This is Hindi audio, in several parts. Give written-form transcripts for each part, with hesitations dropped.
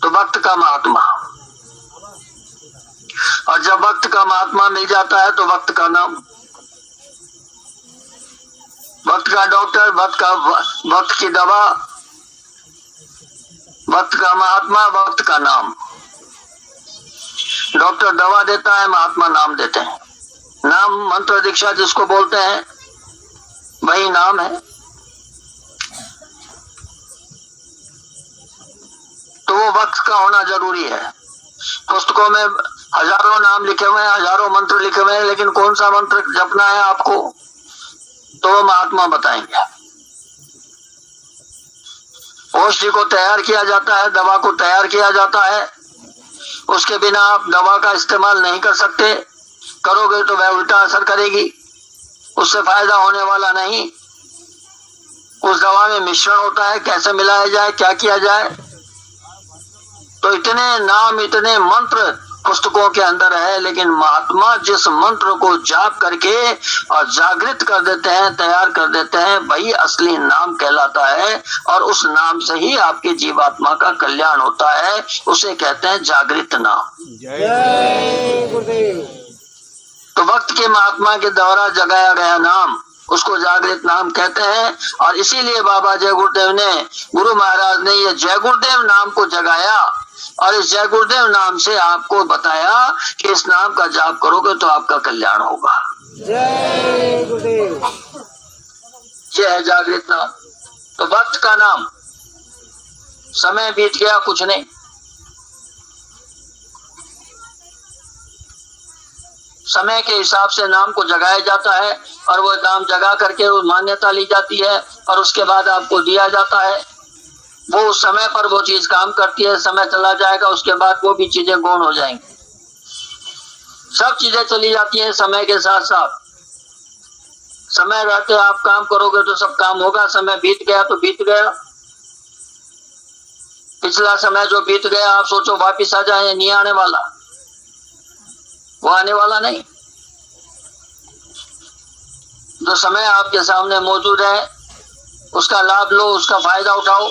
तो वक्त का महात्मा, और जब वक्त का महात्मा मिल जाता है तो वक्त का नाम, वक्त का डॉक्टर, वक्त की दवा, वक्त का महात्मा, वक्त का नाम। डॉक्टर दवा देता है, महात्मा नाम देते हैं। नाम मंत्र दीक्षा जिसको बोलते हैं वही नाम है। तो वो वक्त का होना जरूरी है। पुस्तकों में हजारों नाम लिखे हुए हैं, हजारों मंत्र लिखे हुए हैं, लेकिन कौन सा मंत्र जपना है आपको, तो वो महात्मा बताएंगे। औषधि को तैयार किया जाता है, दवा को तैयार किया जाता है, उसके बिना आप दवा का इस्तेमाल नहीं कर सकते। करोगे तो वह उल्टा असर करेगी, उससे फायदा होने वाला नहीं। उस दवा में मिश्रण होता है, कैसे मिलाया जाए, क्या किया जाए। तो इतने नाम, इतने मंत्र पुस्तकों के अंदर है, लेकिन महात्मा जिस मंत्र को जाप करके और जागृत कर देते हैं, तैयार कर देते हैं, वही असली नाम कहलाता है। और उस नाम से ही आपके जीवात्मा का कल्याण होता है। उसे कहते हैं जागृत नाम। जय गुरुदेव। तो वक्त के महात्मा के द्वारा जगाया गया नाम, उसको जागृत नाम कहते हैं। और इसीलिए बाबा जय गुरुदेव ने, गुरु महाराज ने ये जय गुरुदेव नाम को जगाया, और इस जय गुरुदेव नाम से आपको बताया कि इस नाम का जाप करोगे तो आपका कल्याण होगा। जय गुरुदेव। ये है जागृत नाम। तो वक्त का नाम, समय बीत गया कुछ नहीं, समय के हिसाब से नाम को जगाया जाता है, और वो नाम जगा करके वो मान्यता ली जाती है, और उसके बाद आपको दिया जाता है। वो उस समय पर वो चीज काम करती है, समय चला जाएगा, उसके बाद वो भी चीजें गौण हो जाएंगी। सब चीजें चली जाती हैं समय के साथ साथ। समय रहते आप काम करोगे तो सब काम होगा, समय बीत गया तो बीत गया। पिछला समय जो बीत गया आप सोचो वापिस आ जाए, नहीं आने वाला, वो आने वाला नहीं। जो समय आपके सामने मौजूद है उसका लाभ लो, उसका फायदा उठाओ।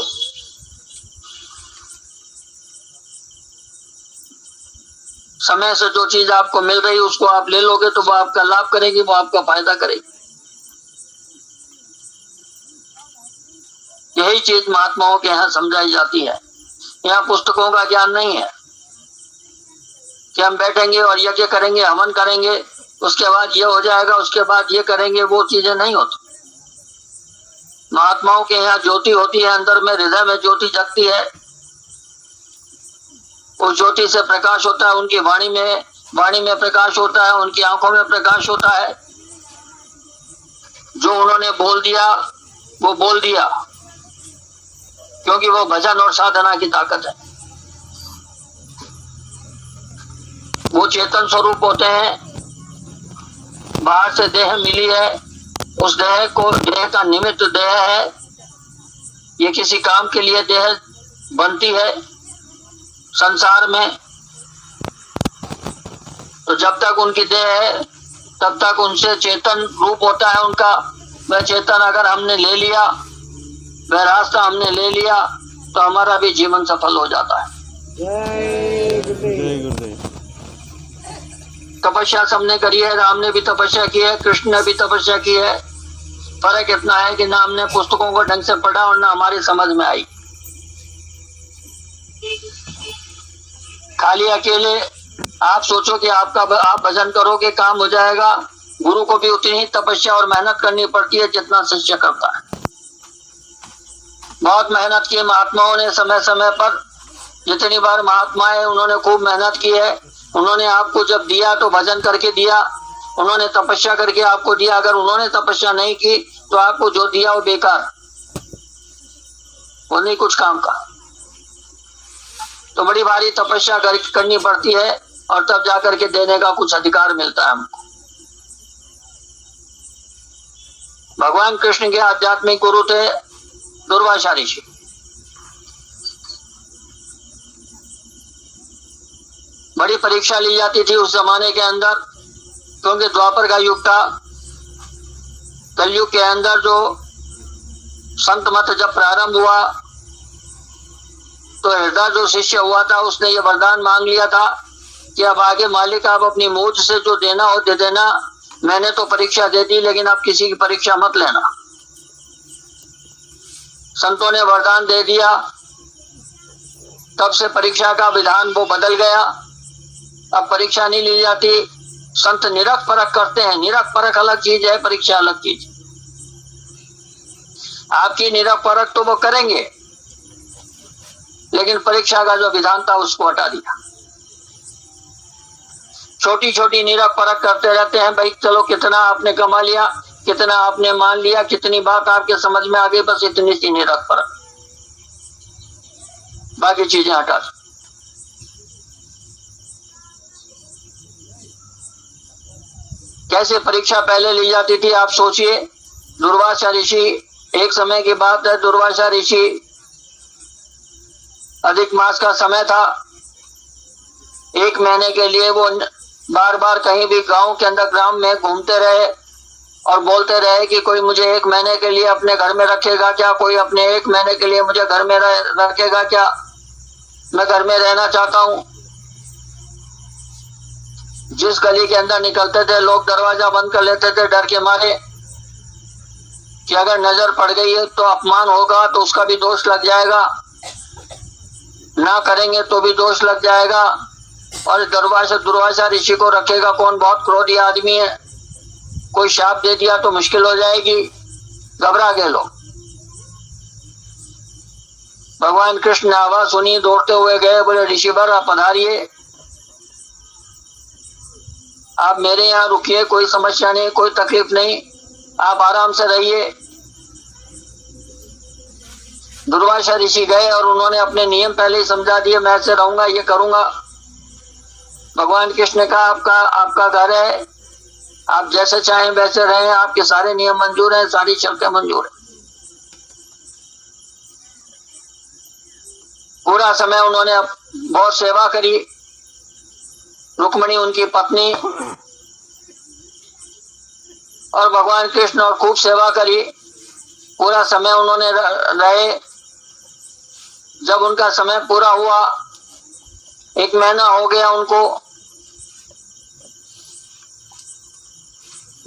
समय से जो चीज आपको मिल रही है उसको आप ले लोगे तो वो आपका लाभ करेगी, वो आपका फायदा करेगी। यही चीज महात्माओं के यहाँ समझाई जाती है। यहाँ पुस्तकों का ज्ञान नहीं है कि हम बैठेंगे और यज्ञ करेंगे, हवन करेंगे, उसके बाद ये हो जाएगा, उसके बाद ये करेंगे, वो चीजें नहीं होती। महात्माओं के यहाँ ज्योति होती है, अंदर में हृदय में ज्योति जगती है। उस ज्योति से प्रकाश होता है, उनकी वाणी में प्रकाश होता है, उनकी आंखों में प्रकाश होता है। जो उन्होंने बोल दिया वो बोल दिया, क्योंकि वो भजन और साधना की ताकत है। वो चेतन स्वरूप होते हैं। बाहर से देह मिली है, उस देह का निमित्त देह है। ये किसी काम के लिए देह बनती है संसार में। तो जब तक उनकी देह है तब तक उनसे चेतन रूप होता है उनका। वह चेतन अगर हमने ले लिया, वह रास्ता हमने ले लिया, तो हमारा भी जीवन सफल हो जाता है। जय गुरुदेव। तपस्या सबने करी है, राम ने भी तपस्या की है, कृष्ण ने भी तपस्या की है। फर्क इतना है कि ना हमने पुस्तकों को ढंग से पढ़ा और ना हमारी समझ में आई। खाली अकेले आप सोचो कि आप भजन करोगे काम हो जाएगा। गुरु को भी उतनी ही तपस्या और मेहनत करनी पड़ती है जितना शिष्य करता है। बहुत मेहनत की महात्माओं ने, समय समय पर जितनी बार महात्मा है उन्होंने खूब मेहनत की है। उन्होंने आपको जब दिया तो भजन करके दिया, उन्होंने तपस्या करके आपको दिया। अगर उन्होंने तपस्या नहीं की तो आपको जो दिया वो बेकार, वो नहीं कुछ काम का। तो बड़ी भारी तपस्या करनी पड़ती है और तब जाकर के देने का कुछ अधिकार मिलता है हमको। भगवान कृष्ण के आध्यात्मिक गुरु थे दुर्वासा ऋषि। बड़ी परीक्षा ली जाती थी उस जमाने के अंदर, क्योंकि द्वापर का युग था। कलयुग के अंदर जो संत मत जब प्रारंभ हुआ तो हृदय जो शिष्य हुआ था उसने ये वरदान मांग लिया था कि अब आगे मालिक आप अपनी मूझ से जो देना हो दे देना, मैंने तो परीक्षा दे दी लेकिन आप किसी की परीक्षा मत लेना। संतों ने वरदान दे दिया, तब से परीक्षा का विधान वो बदल गया। अब परीक्षा नहीं ली जाती, संत निरख परख करते हैं। निरख परख अलग चीज है, परीक्षा अलग चीज। आपकी निरख परख तो वो करेंगे, लेकिन परीक्षा का जो विधान था उसको हटा दिया। छोटी छोटी निरख परख करते रहते हैं, भाई चलो कितना आपने कमा लिया, कितना आपने मान लिया, कितनी बात आपके समझ में आ गई, बस इतनी सी निरख परख, बाकी चीजें हटा दो। कैसे परीक्षा पहले ली जाती थी आप सोचिए। दुर्वासा ऋषि, एक समय की बात है, दुर्वासा ऋषि, अधिक मास का समय था, 1 महीने के लिए वो बार बार कहीं भी गांव के अंदर ग्राम में घूमते रहे और बोलते रहे कि कोई मुझे 1 महीने के लिए अपने घर में रखेगा क्या, कोई अपने 1 महीने के लिए मुझे घर में रखेगा क्या, मैं घर में रहना चाहता हूं। जिस गली के अंदर निकलते थे लोग दरवाजा बंद कर लेते थे डर के मारे कि अगर नजर पड़ गई है तो अपमान होगा, तो उसका भी दोष लग जाएगा, ना करेंगे तो भी दोष लग जाएगा, और दुर्वासा ऋषि को रखेगा कौन, बहुत क्रोधी आदमी है, कोई शाप दे दिया तो मुश्किल हो जाएगी। घबरा गए लोग। भगवान कृष्ण ने आवाज सुनी, दौड़ते हुए गए, बोले ऋषिवर आप पधारिए, आप मेरे यहाँ रुकिए, कोई समस्या नहीं, कोई तकलीफ नहीं, आप आराम से रहिए। दुर्वासा ऋषि गए और उन्होंने अपने नियम पहले ही समझा दिए, मैं ऐसे रहूंगा, ये करूंगा। भगवान कृष्ण ने कहा आपका घर है, आप जैसे चाहें वैसे रहें, आपके सारे नियम मंजूर हैं, सारी शर्तें मंजूर हैं। पूरा समय उन्होंने बहुत सेवा करी। रुक्मिणी उनकी पत्नी और भगवान कृष्ण और खूब सेवा करी। पूरा समय उन्होंने रहे। जब उनका समय पूरा हुआ, 1 महीना हो गया उनको,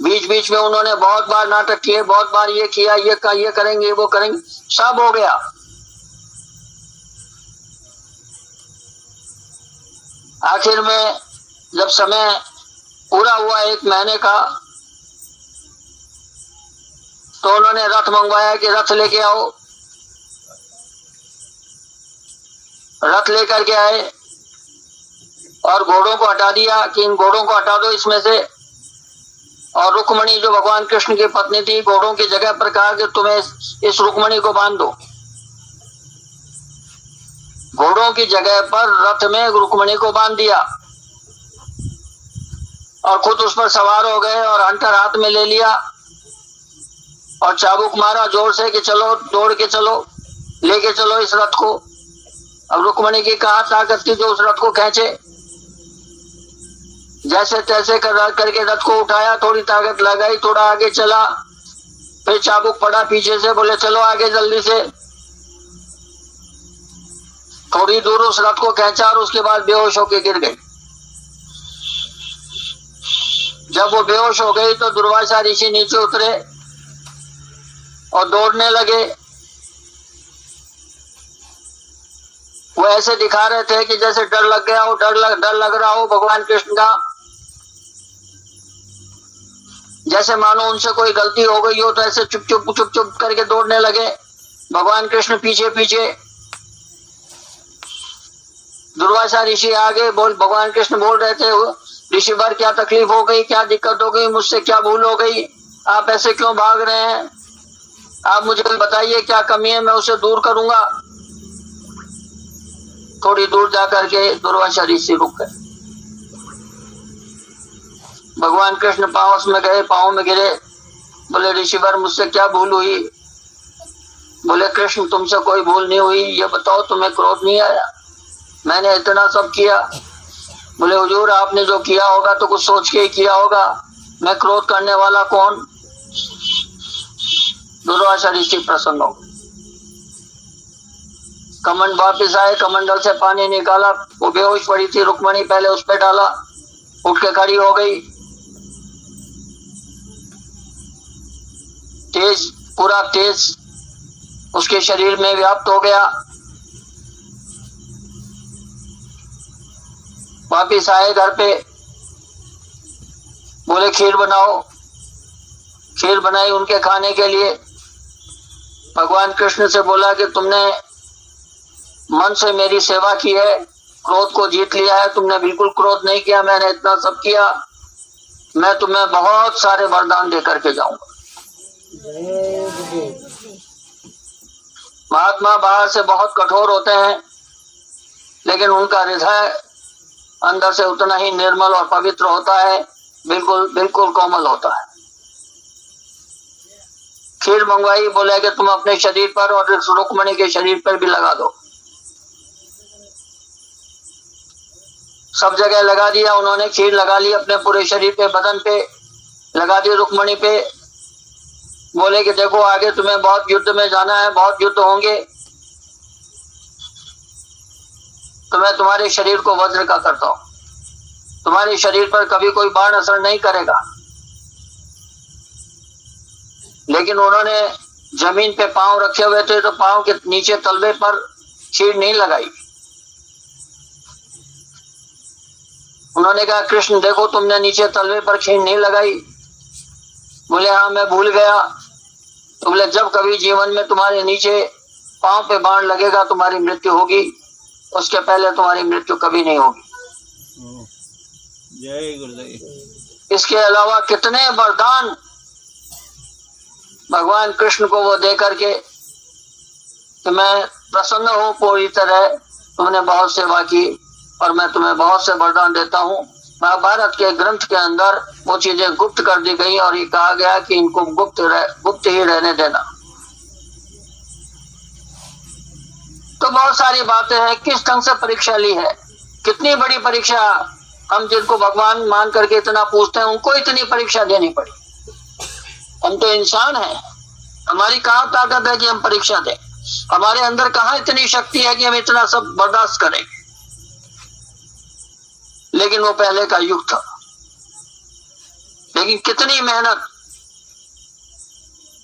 बीच बीच में उन्होंने बहुत बार नाटक किए, बहुत बार ये किया, ये करेंगे वो करेंगे, सब हो गया। आखिर में जब समय पूरा हुआ 1 महीने का, तो उन्होंने रथ मंगवाया कि रथ लेके आओ। रथ लेकर के आए और घोड़ों को हटा दिया कि इन घोड़ों को हटा दो इसमें से। और रुक्मिणी जो भगवान कृष्ण की पत्नी थी, घोड़ों की जगह पर कहा कि तुम्हें इस रुक्मिणी को बांध दो। घोड़ों की जगह पर रथ में रुक्मिणी को बांध दिया और खुद उस पर सवार हो गए और हंटर हाथ में ले लिया और चाबुक मारा जोर से कि चलो, दौड़ के चलो, लेके चलो इस रथ को। अब रुक्मिणी की कहा ताकत थी जो उस रथ को खींचे। जैसे तैसे करके रथ को उठाया, थोड़ी ताकत लगाई, थोड़ा आगे चला, फिर चाबुक पड़ा पीछे से, बोले चलो आगे जल्दी से। थोड़ी दूर उस रथ को खींचा और उसके बाद बेहोश होकर गिर गई। जब वो बेहोश हो गई तो दुर्वासा ऋषि नीचे उतरे और दौड़ने लगे। वो ऐसे दिखा रहे थे कि जैसे डर लग गया हो, डर लग रहा हो भगवान कृष्ण का, जैसे मानो उनसे कोई गलती हो गई हो, तो ऐसे चुप चुप करके दौड़ने लगे। भगवान कृष्ण पीछे पीछे, दुर्वासा ऋषि आगे। भगवान कृष्ण बोल रहे थे, ऋषिवर क्या तकलीफ हो गई, क्या दिक्कत हो गई, मुझसे क्या भूल हो गई, आप ऐसे क्यों भाग रहे हैं, आप मुझे बताइए क्या कमी है, मैं उसे दूर करूंगा। थोड़ी दूर जाकर के दुर्वासा ऋषि रुक गए। भगवान कृष्ण पांव में गिरे, बोले ऋषिवर मुझसे क्या भूल हुई। बोले कृष्ण तुमसे कोई भूल नहीं हुई, ये बताओ तुम्हें क्रोध नहीं आया, मैंने इतना सब किया। बोले हुजूर आपने जो किया होगा तो कुछ सोच के ही किया होगा, मैं क्रोध करने वाला कौन। दुर्वासा ऋषि प्रसन्न हो। कमंड वापिस आए, कमंडल से पानी निकाला, वो बेहोश पड़ी थी रुक्मणी, पहले उस पे डाला, उठ के खड़ी हो गई। तेज, पूरा तेज उसके शरीर में व्याप्त हो गया। वापिस आए घर पे, बोले खीर बनाओ। खीर बनाई उनके खाने के लिए। भगवान कृष्ण से बोला कि तुमने मन से मेरी सेवा की है, क्रोध को जीत लिया है, तुमने बिल्कुल क्रोध नहीं किया, मैंने इतना सब किया, मैं तुम्हें बहुत सारे वरदान दे करके जाऊंगा। जय गुरुदेव। महात्मा बाहर से बहुत कठोर होते हैं, लेकिन उनका हृदय अंदर से उतना ही निर्मल और पवित्र होता है, बिल्कुल बिल्कुल कोमल होता है। खीर मंगवाई, बोले कि तुम अपने शरीर पर और रुक्मणी के शरीर पर भी लगा दो। सब जगह लगा दिया उन्होंने, खीर लगा ली अपने पूरे शरीर पे, बदन पे लगा दी, रुक्मणी पे। बोले कि देखो आगे तुम्हें बहुत युद्ध में जाना है, बहुत युद्ध होंगे, तो मैं तुम्हारे शरीर को वज्र का करता हूं, तुम्हारे शरीर पर कभी कोई बाण असर नहीं करेगा। लेकिन उन्होंने जमीन पे पांव रखे हुए थे, तो पांव के नीचे तलवे पर खीर नहीं लगाई। उन्होंने कहा कृष्ण देखो तुमने नीचे तलवे पर खीर नहीं लगाई। बोले हाँ मैं भूल गया। तो बोले जब कभी जीवन में तुम्हारे नीचे पांव पे बाण लगेगा तुम्हारी मृत्यु होगी, उसके पहले तुम्हारी मृत्यु कभी नहीं होगी। जय गुरुदेव। इसके अलावा कितने वरदान भगवान कृष्ण को वो दे करके कि मैं प्रसन्न हूँ पूरी तरह, तुमने बहुत सेवा की और मैं तुम्हें बहुत से वरदान देता हूँ। महाभारत के ग्रंथ के अंदर वो चीजें गुप्त कर दी गई और ये कहा गया कि इनको गुप्त ही रहने देना। तो बहुत सारी बातें हैं, किस ढंग से परीक्षा ली है, कितनी बड़ी परीक्षा। हम जिनको भगवान मान करके इतना पूछते हैं, उनको इतनी परीक्षा देनी पड़ी। हम तो इंसान हैं, हमारी कहाँ ताकत है कि हम परीक्षा दें, हमारे अंदर कहाँ इतनी शक्ति है कि हम इतना सब बर्दाश्त करें। लेकिन वो पहले का युग था। लेकिन कितनी मेहनत,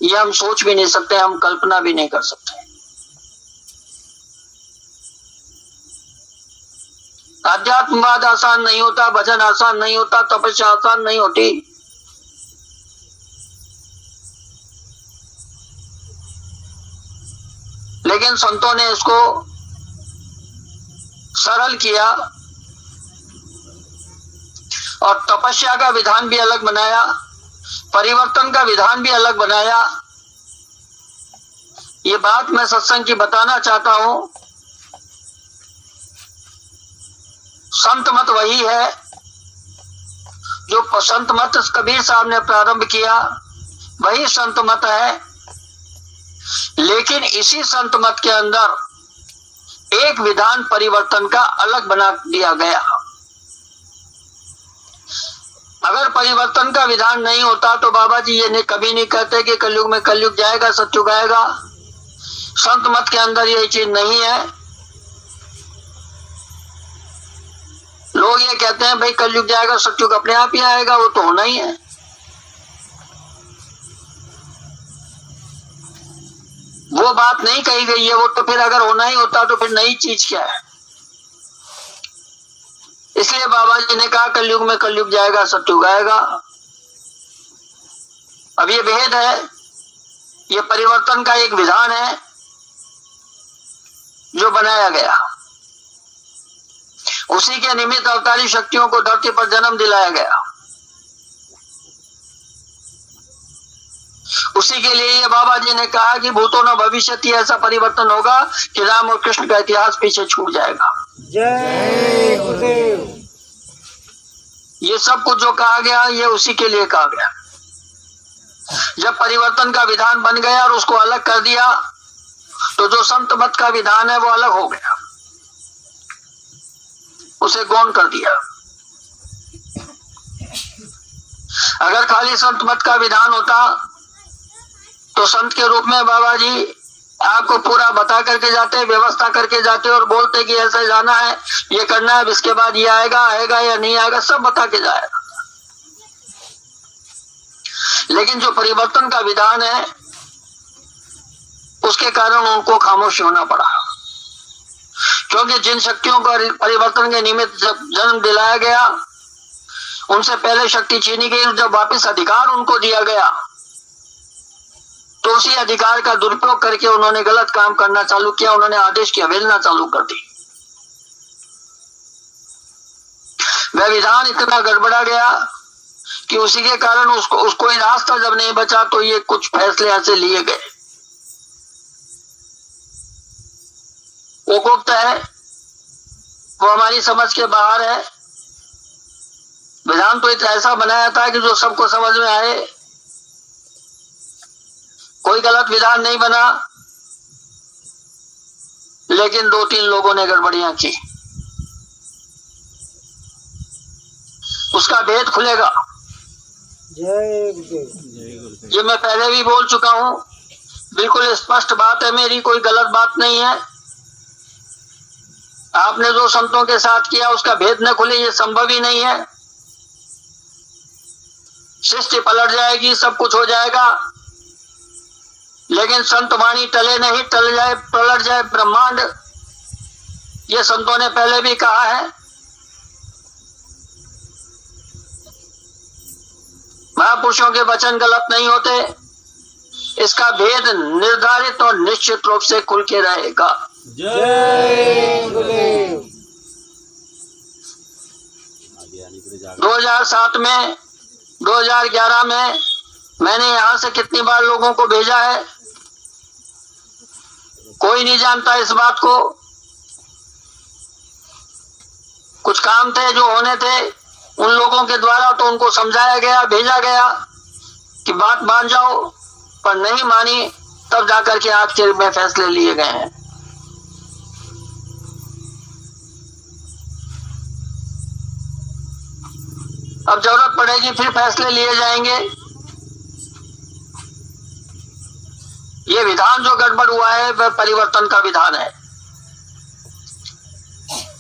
ये हम सोच भी नहीं सकते, हम कल्पना भी नहीं कर सकते। आध्यात्मवाद आसान नहीं होता, भजन आसान नहीं होता, तपस्या आसान नहीं होती। लेकिन संतों ने इसको सरल किया और तपस्या का विधान भी अलग बनाया, परिवर्तन का विधान भी अलग बनाया। ये बात मैं सत्संग की बताना चाहता हूं। संत मत वही है जो संत मत कबीर साहब ने प्रारंभ किया, वही संत मत है। लेकिन इसी संत मत के अंदर एक विधान परिवर्तन का अलग बना दिया गया। अगर परिवर्तन का विधान नहीं होता तो बाबा जी ये कभी नहीं कहते कि कलयुग में कलयुग जाएगा, सतयुग आएगा। संत मत के अंदर ये चीज नहीं है। लोग ये कहते हैं भाई कलयुग जाएगा, सतयुग अपने आप ही आएगा, वो तो होना ही है। वो बात नहीं कही गई है। वो तो फिर अगर होना ही होता तो फिर नई चीज क्या है। इसलिए बाबा जी ने कहा कलयुग में कलयुग जाएगा, सतयुग आएगा। अब ये भेद है, ये परिवर्तन का एक विधान है जो बनाया गया। उसी के निमित्त अवतारी शक्तियों को धरती पर जन्म दिलाया गया। उसी के लिए ये बाबा जी ने कहा कि भूतो न भविष्यति, ऐसा परिवर्तन होगा कि राम और कृष्ण का इतिहास पीछे छूट जाएगा। जय गुरुदेव। ये सब कुछ जो कहा गया ये उसी के लिए कहा गया। जब परिवर्तन का विधान बन गया और उसको अलग कर दिया तो जो संत मत का विधान है वो अलग हो गया, उसे गौण कर दिया। अगर खाली संत मत का विधान होता तो संत के रूप में बाबा जी आपको पूरा बता करके जाते, व्यवस्था करके जाते और बोलते कि ऐसे जाना है, ये करना है, इसके बाद ये आएगा या नहीं आएगा, सब बता के जाएगा। लेकिन जो परिवर्तन का विधान है उसके कारण उनको खामोश होना पड़ा, क्योंकि जिन शक्तियों को परिवर्तन के निमित्त जन्म दिलाया गया उनसे पहले शक्ति छीनी गई। जब वापस अधिकार उनको दिया गया तो उसी अधिकार का दुरुपयोग करके उन्होंने गलत काम करना चालू किया, उन्होंने आदेश की अवहेलना चालू कर दी। वह विधान इतना गड़बड़ा गया कि उसी के कारण उसको ही रास्ता जब नहीं बचा तो ये कुछ फैसले ऐसे लिए गए। वो गुप्त है, वो हमारी समझ के बाहर है। विधान तो ऐसा बनाया था कि जो सबको समझ में आए, कोई गलत विधान नहीं बना, लेकिन 2-3 लोगों ने गड़बड़ियां की। उसका भेद खुलेगा। जय गुरुदेव। ये मैं पहले भी बोल चुका हूं, बिल्कुल स्पष्ट बात है मेरी, कोई गलत बात नहीं है। आपने जो संतों के साथ किया उसका भेद न खुले ये संभव ही नहीं है। सृष्टि पलट जाएगी, सब कुछ हो जाएगा, लेकिन संत वाणी टले नहीं, टल जाए पलट जाए ब्रह्मांड, ये संतों ने पहले भी कहा है। महापुरुषों के वचन गलत नहीं होते, इसका भेद निर्धारित और निश्चित रूप से खुल के रहेगा। जय गुरुदेव। 2007 में 2011 में मैंने यहां से कितनी बार लोगों को भेजा है, कोई नहीं जानता इस बात को। कुछ काम थे जो होने थे, उन लोगों के द्वारा तो उनको समझाया गया, भेजा गया कि बात मान जाओ, पर नहीं मानी, तब जाकर के आज के में फैसले लिए गए हैं। अब जरूरत पड़ेगी फिर फैसले लिए जाएंगे। ये विधान जो गड़बड़ हुआ है वह परिवर्तन का विधान है।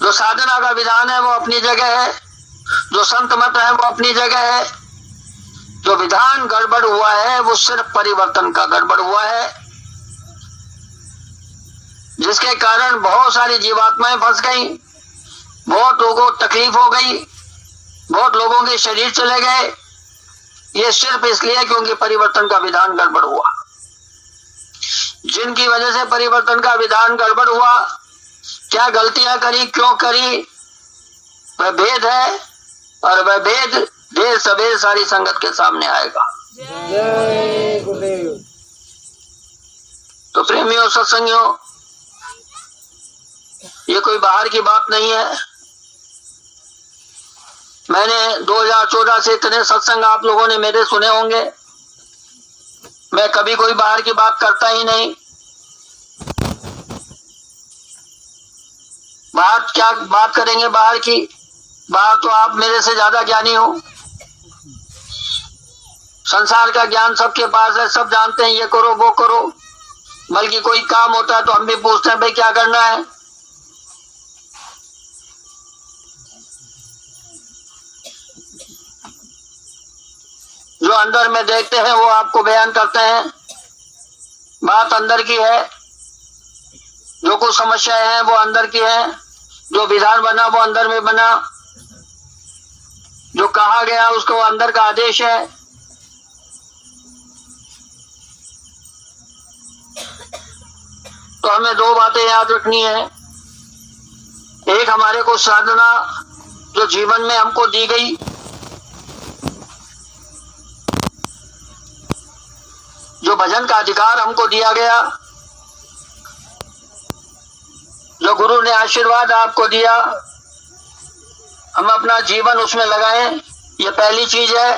जो साधना का विधान है वो अपनी जगह है, जो संत मत है वो अपनी जगह है। जो विधान गड़बड़ हुआ है वो सिर्फ परिवर्तन का गड़बड़ हुआ है, जिसके कारण बहुत सारी जीवात्माएं फंस गई, बहुत लोगों को तकलीफ हो गई, बहुत लोगों के शरीर चले गए। ये सिर्फ इसलिए क्योंकि परिवर्तन का विधान गड़बड़ हुआ। जिनकी वजह से परिवर्तन का विधान गड़बड़ हुआ, क्या गलतियां करी, क्यों करी, वह भेद है, और वह भेद देर सवेर सारी संगत के सामने आएगा। जय गुरुदेव। तो प्रेमियों, सत्संगियों, ये कोई बाहर की बात नहीं है। मैंने 2014 से इतने सत्संग आप लोगों ने मेरे सुने होंगे। मैं कभी कोई बाहर की बात करता ही नहीं। बाहर क्या बात करेंगे बाहर की? बाहर तो आप मेरे से ज्यादा ज्ञानी हो। संसार का ज्ञान सबके पास है, सब जानते हैं ये करो वो करो। बल्कि कोई काम होता है तो हम भी पूछते हैं भाई क्या करना है। जो अंदर में देखते हैं वो आपको बयान करते हैं। बात अंदर की है, जो कुछ समस्याएं हैं वो अंदर की है, जो विधान बना वो अंदर में बना, जो कहा गया उसको अंदर का आदेश है। तो हमें 2 बातें याद रखनी है। एक, हमारे को साधना जो जीवन में हमको दी गई, जो भजन का अधिकार हमको दिया गया, जो गुरु ने आशीर्वाद आपको दिया, हम अपना जीवन उसमें लगाएं, ये पहली चीज है।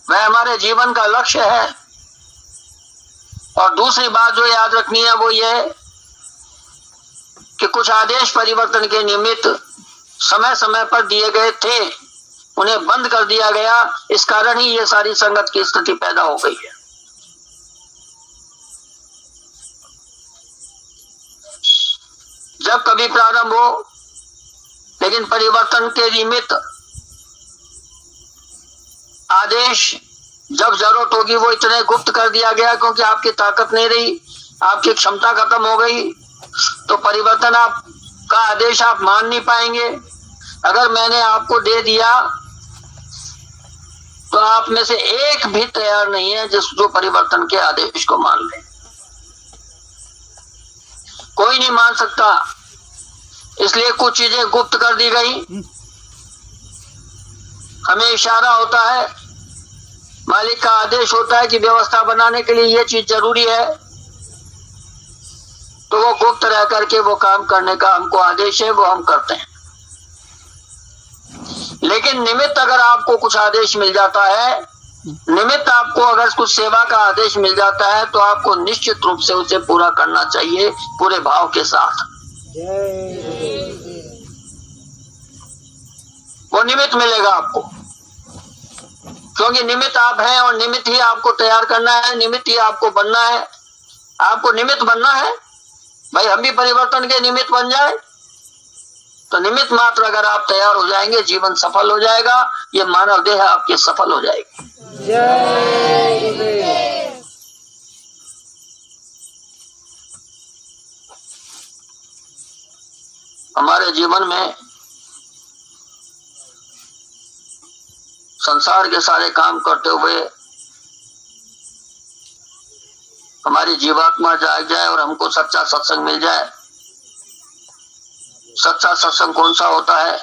वह हमारे जीवन का लक्ष्य है। और दूसरी बात जो याद रखनी है वो ये कि कुछ आदेश परिवर्तन के निमित्त समय समय पर दिए गए थे, उन्हें बंद कर दिया गया। इस कारण ही ये सारी संगत की स्थिति पैदा हो गई है। जब कभी प्रारंभ हो, लेकिन परिवर्तन के निमित्त आदेश जब जरूरत होगी वो इतने गुप्त कर दिया गया, क्योंकि आपकी ताकत नहीं रही, आपकी क्षमता खत्म हो गई, तो परिवर्तन आप का आदेश आप मान नहीं पाएंगे। अगर मैंने आपको दे दिया तो आप में से एक भी तैयार नहीं है जो परिवर्तन के आदेश को मान ले। कोई नहीं मान सकता, इसलिए कुछ चीजें गुप्त कर दी गई। हमें इशारा होता है, मालिक का आदेश होता है कि व्यवस्था बनाने के लिए ये चीज जरूरी है, तो वो गुप्त रह करके वो काम करने का हमको आदेश है, वो हम करते हैं। लेकिन निमित्त अगर आपको कुछ आदेश मिल जाता है, निमित्त आपको अगर कुछ सेवा का आदेश मिल जाता है, तो आपको निश्चित रूप से उसे पूरा करना चाहिए, पूरे भाव के साथ। वो निमित्त मिलेगा आपको, क्योंकि निमित्त आप हैं और निमित्त ही आपको तैयार करना है, निमित्त ही आपको बनना है। आपको निमित्त बनना है भाई, हम भी परिवर्तन के निमित्त बन जाए, तो निमित्त मात्र अगर आप तैयार हो जाएंगे, जीवन सफल हो जाएगा, ये मानव देह आपकी सफल हो जाएगी। हमारे जीवन में संसार के सारे काम करते हुए हमारी जीवात्मा जाग जाए और हमको सच्चा सत्संग मिल जाए। सच्चा सत्संग कौन सा होता है?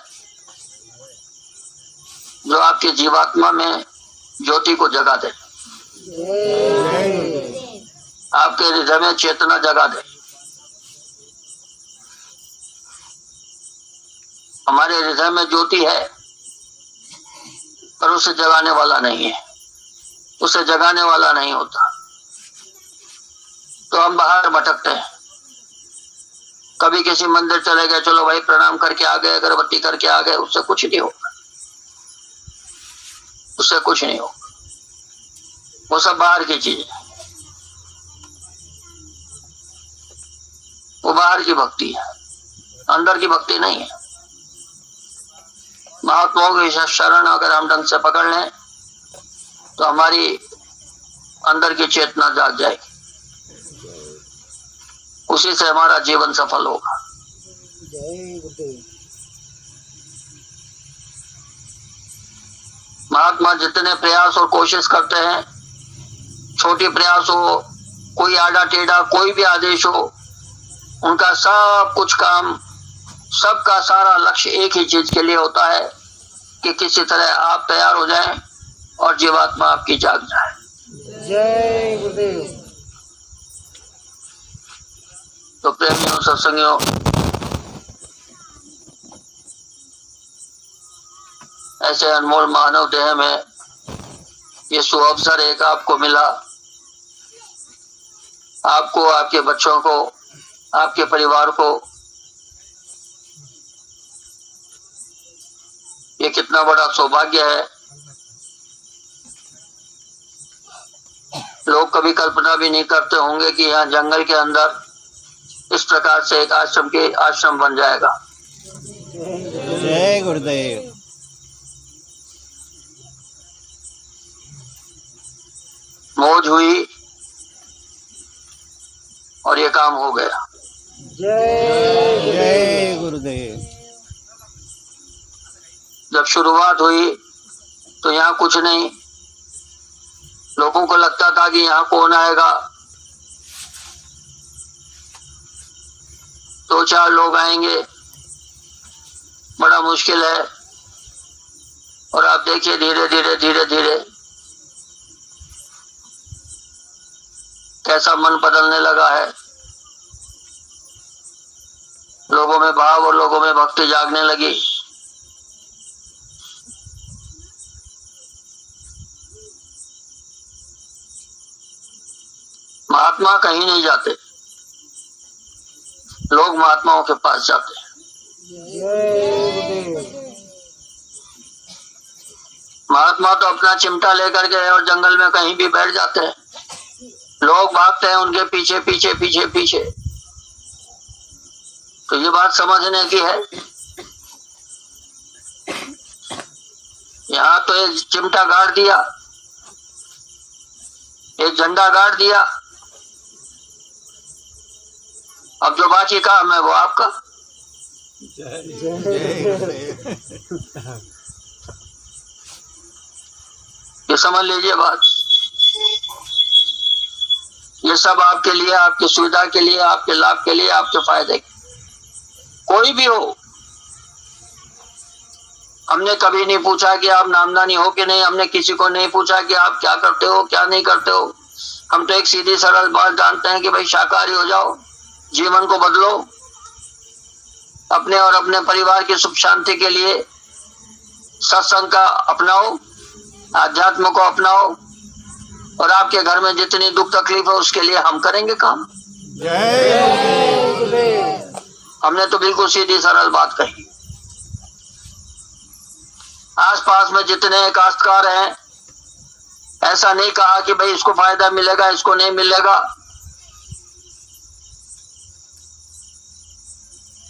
जो आपके जीवात्मा में ज्योति को जगा दे, आपके हृदय में चेतना जगा दे। हमारे हृदय में ज्योति है, पर उसे जगाने वाला नहीं है, उसे जगाने वाला नहीं होता, तो हम बाहर भटकते हैं। कभी किसी मंदिर चले गए, चलो भाई प्रणाम करके आ गए, अगरबत्ती करके आ गए, उससे कुछ नहीं होगा, उससे कुछ नहीं होगा। वो सब बाहर की चीज है, वो बाहर की भक्ति है, अंदर की भक्ति नहीं है। महात्माओं की शरण अगर हम ढंग से पकड़ लें तो हमारी अंदर की चेतना जाग जाएगी, उसी से हमारा जीवन सफल होगा। महात्मा जितने प्रयास और कोशिश करते हैं, छोटी प्रयास हो, कोई आड़ा टेढ़ा कोई भी आदेश हो, उनका सब कुछ काम, सबका सारा लक्ष्य एक ही चीज के लिए होता है कि किसी तरह आप तैयार हो जाएं और जीवात्मा आपकी जाग जाए। जय गुरुदेव। तो प्रेमियों, सत्संगियों, ऐसे अनमोल मानव देह में ये सुअवसर एक आपको मिला, आपको, आपके बच्चों को, आपके परिवार को, ये कितना बड़ा सौभाग्य है। लोग कभी कल्पना भी नहीं करते होंगे कि यहाँ जंगल के अंदर इस प्रकार से एक आश्रम बन जाएगा। जय गुरुदेव। मौज हुई और ये काम हो गया। जय गुरुदेव। जब शुरुआत हुई तो यहाँ कुछ नहीं, लोगों को लगता था कि यहाँ कौन आएगा, 2-4 लोग आएंगे, बड़ा मुश्किल है। और आप देखिए धीरे धीरे धीरे धीरे कैसा मन बदलने लगा है, लोगों में भाव और लोगों में भक्ति जागने लगी। महात्मा कहीं नहीं जाते, लोग महात्माओं के पास जाते हैं। महात्मा तो अपना चिमटा लेकर के और जंगल में कहीं भी बैठ जाते हैं, लोग भागते हैं उनके पीछे पीछे पीछे पीछे। तो ये बात समझने की है। यहाँ तो एक चिमटा गाड़ दिया, एक झंडा गाड़ दिया, अब जो बाकी काम है वो आपका। ये समझ लीजिए बात। ये सब आपके लिए, आपकी सुविधा के लिए, आपके लाभ के लिए, आपके फायदे के। कोई भी हो, हमने कभी नहीं पूछा कि आप नामदानी हो कि नहीं, हमने किसी को नहीं पूछा कि आप क्या करते हो क्या नहीं करते हो। हम तो एक सीधी सरल बात जानते हैं कि भाई शाकाहारी हो जाओ, जीवन को बदलो, अपने और अपने परिवार की सुख शांति के लिए सत्संग का अपनाओ, आध्यात्म को अपनाओ, और आपके घर में जितनी दुख तकलीफ है उसके लिए हम करेंगे काम। हमने तो बिल्कुल सीधी सरल बात कही। आसपास में जितने काश्तकार हैं, ऐसा नहीं कहा कि भाई इसको फायदा मिलेगा इसको नहीं मिलेगा।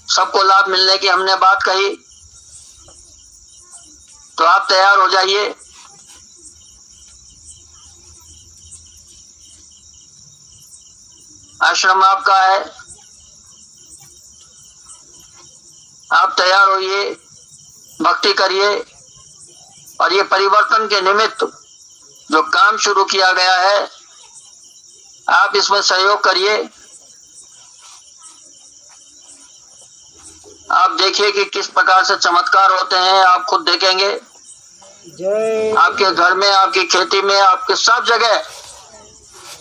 सबको लाभ मिलने की हमने बात कही। तो आप तैयार हो जाइए। आश्रम आपका है, आप तैयार होइए, भक्ति करिए, और ये परिवर्तन के निमित्त जो काम शुरू किया गया है आप इसमें सहयोग करिए। आप देखिए कि किस प्रकार से चमत्कार होते हैं, आप खुद देखेंगे। आपके घर में, आपकी खेती में, आपके सब जगह।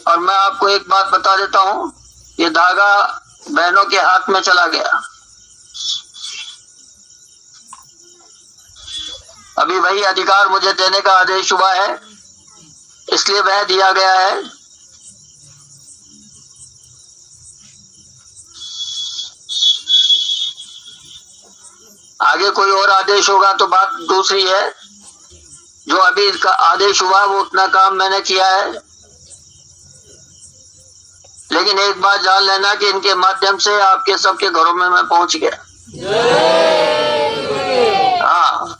और मैं आपको एक बात बता देता हूँ, ये धागा बहनों के हाथ में चला गया। अभी वही अधिकार मुझे देने का आदेश हुआ है, इसलिए वह दिया गया है। आगे कोई और आदेश होगा तो बात दूसरी है। जो अभी का आदेश हुआ वो उतना काम मैंने किया है। लेकिन एक बात जान लेना कि इनके माध्यम से आपके सबके घरों में मैं पहुंच गया। हाँ।